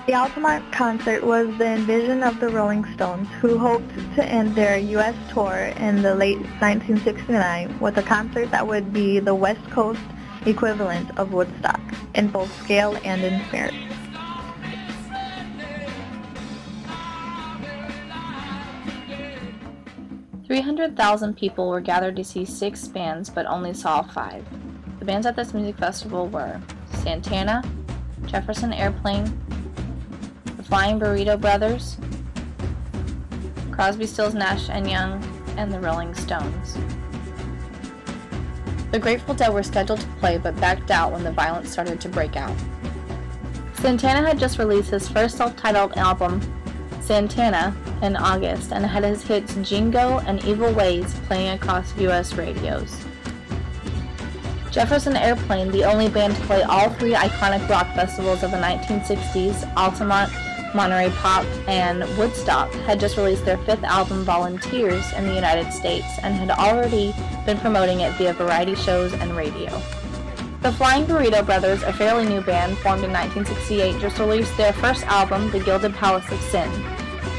The Altamont concert was the envision of the Rolling Stones, who hoped to end their U.S. tour in the late 1969 with a concert that would be the West Coast equivalent of Woodstock, in both scale and in spirit. "300,000 people were gathered to see 6 bands, but only saw 5. The bands at this music festival were Santana, Jefferson Airplane, the Flying Burrito Brothers, Crosby, Stills, Nash & Young, and the Rolling Stones. The Grateful Dead were scheduled to play but backed out when the violence started to break out. Santana had just released his first self-titled album, Santana, in August, and had his hits Jingo and Evil Ways playing across U.S. radios. Jefferson Airplane, the only band to play all 3 iconic rock festivals of the 1960s, Altamont, Monterey Pop, and Woodstock, had just released their 5th album, Volunteers, in the United States, and had already been promoting it via variety shows and radio. The Flying Burrito Brothers, a fairly new band formed in 1968, just released their first album, The Gilded Palace of Sin.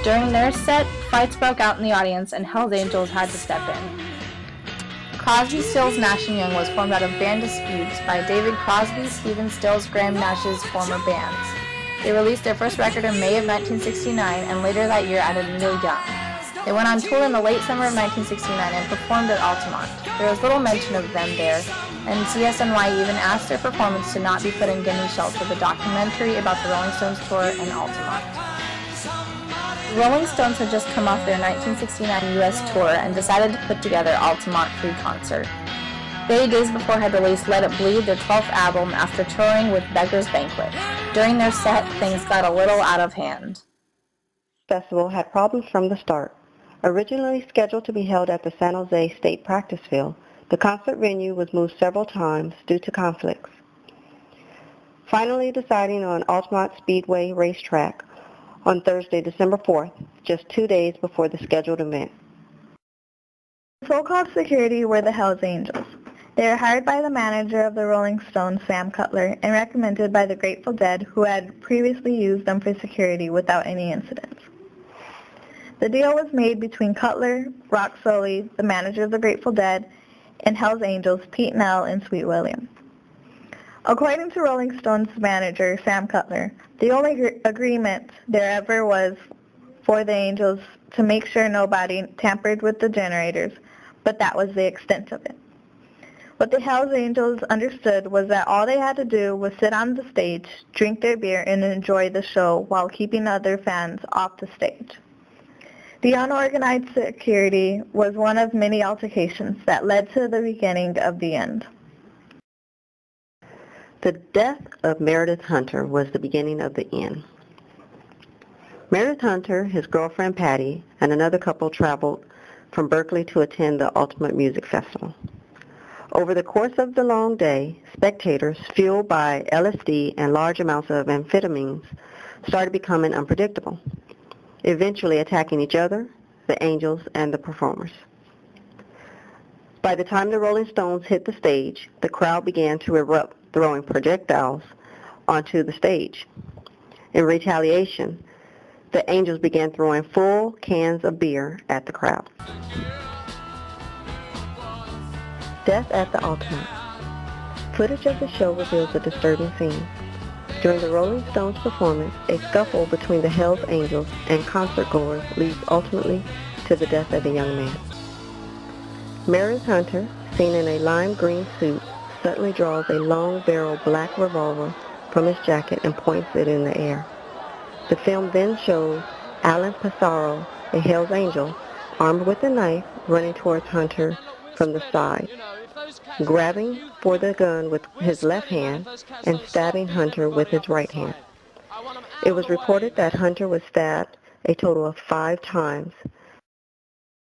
During their set, fights broke out in the audience and Hell's Angels had to step in. Crosby, Stills, Nash & Young was formed out of band disputes by David Crosby, Stephen Stills, Graham Nash's former bands. They released their first record in May of 1969 and later that year added Neil Young. They went on tour in the late summer of 1969 and performed at Altamont. There was little mention of them there, and CSNY even asked their performance to not be put in Gimme Shelter, the documentary about the Rolling Stones tour in Altamont. The Rolling Stones had just come off their 1969 U.S. tour and decided to put together Altamont free concert. They, days before, had released Let It Bleed, their 12th album, after touring with Beggar's Banquet. During their set, things got a little out of hand. The festival had problems from the start. Originally scheduled to be held at the San Jose State Practice Field, the concert venue was moved several times due to conflicts. Finally deciding on Altamont Speedway Racetrack on Thursday, December 4th, just 2 days before the scheduled event. The so-called security were the Hells Angels. They were hired by the manager of the Rolling Stones, Sam Cutler, and recommended by the Grateful Dead, who had previously used them for security without any incidents. The deal was made between Cutler, Rock Soley, the manager of the Grateful Dead, and Hells Angels, Pete Nell and Sweet William. According to Rolling Stones manager Sam Cutler, the only agreement there ever was for the Angels to make sure nobody tampered with the generators, but that was the extent of it. What the Hells Angels understood was that all they had to do was sit on the stage, drink their beer, and enjoy the show while keeping other fans off the stage. The unorganized security was one of many altercations that led to the beginning of the end. The death of Meredith Hunter was the beginning of the end. Meredith Hunter, his girlfriend Patty, and another couple traveled from Berkeley to attend the Ultimate Music Festival. Over the course of the long day, spectators, fueled by LSD and large amounts of amphetamines, started becoming unpredictable, eventually attacking each other, the angels, and the performers. By the time the Rolling Stones hit the stage, the crowd began to erupt, throwing projectiles onto the stage. In retaliation, the angels began throwing full cans of beer at the crowd. Death at the Altamont. Footage of the show reveals a disturbing scene. During the Rolling Stones performance, a scuffle between the Hells Angels and concert-goers leads ultimately to the death of a young man. Meredith Hunter, seen in a lime green suit, suddenly draws a long-barreled black revolver from his jacket and points it in the air. The film then shows Alan Passaro, a Hells Angel, armed with a knife, running towards Hunter from the side, grabbing for the gun with his left hand and stabbing Hunter with his right hand. It was reported that Hunter was stabbed a total of 5 times. In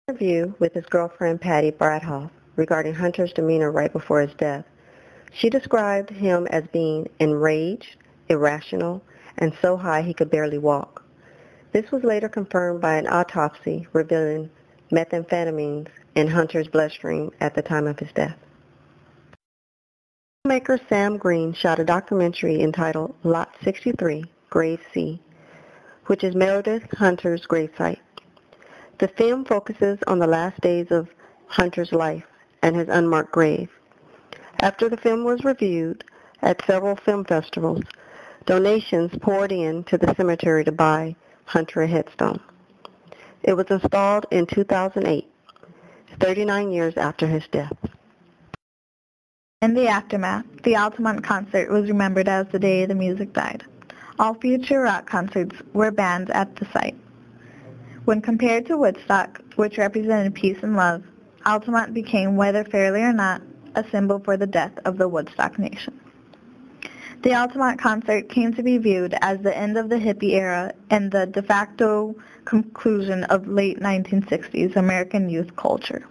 an interview with his girlfriend Patty Bradhoff regarding Hunter's demeanor right before his death, she described him as being enraged, irrational, and so high he could barely walk. This was later confirmed by an autopsy revealing methamphetamines in Hunter's bloodstream at the time of his death. Filmmaker Sam Green shot a documentary entitled Lot 63, Grave C, which is Meredith Hunter's gravesite. The film focuses on the last days of Hunter's life and his unmarked grave. After the film was reviewed at several film festivals, donations poured in to the cemetery to buy Hunter a headstone. It was installed in 2008, 39 years after his death. In the aftermath, the Altamont concert was remembered as the day the music died. All future rock concerts were banned at the site. When compared to Woodstock, which represented peace and love, Altamont became, whether fairly or not, a symbol for the death of the Woodstock nation. The Altamont concert came to be viewed as the end of the hippie era and the de facto conclusion of late 1960s American youth culture.